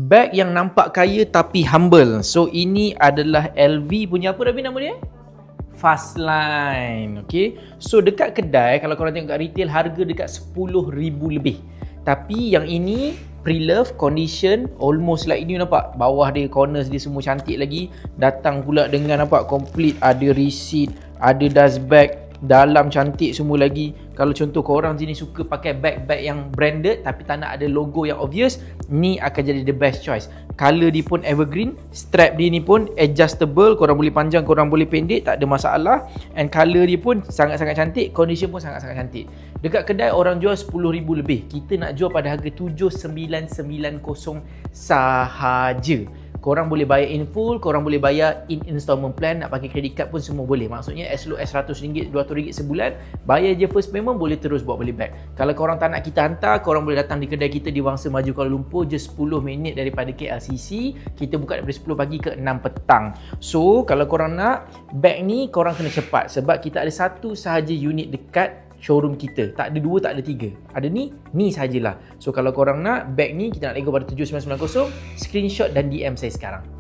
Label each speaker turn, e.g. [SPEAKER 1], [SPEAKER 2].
[SPEAKER 1] Bag yang nampak kaya tapi humble. So ini adalah LV punya apa Rabi nama dia? Fastline. Okay. So dekat kedai kalau korang tengok kat retail harga dekat 10,000 lebih. Tapi yang ini pre-love condition almost like ini nampak. Bawah dia, corners dia semua cantik lagi. Datang pula dengan nampak complete, ada receipt, ada dust bag, dalam cantik semua lagi. Kalau contoh korang sini suka pakai bag-bag yang branded tapi tak nak ada logo yang obvious, ni akan jadi the best choice. Color dia pun evergreen, strap dia ni pun adjustable, korang boleh panjang, korang boleh pendek, tak ada masalah. And color dia pun sangat-sangat cantik, condition pun sangat-sangat cantik. Dekat kedai orang jual 10,000 lebih, kita nak jual pada harga 7,990 sahaja. Korang boleh bayar in full, korang boleh bayar in installment plan, nak pakai credit card pun semua boleh. Maksudnya as low as RM100, RM200 sebulan, bayar je first payment, boleh terus bawa balik bag. Kalau korang tak nak kita hantar, korang boleh datang di kedai kita di Wangsa Maju Kuala Lumpur, just 10 minit daripada KLCC. Kita buka daripada 10 pagi ke 6 petang. So kalau korang nak bag ni, korang kena cepat sebab kita ada satu sahaja unit dekat showroom kita. Tak ada dua, tak ada tiga. Ada ni sahajalah. So kalau korang nak bag ni, kita nak nego pada 7990, screenshot dan DM saya sekarang.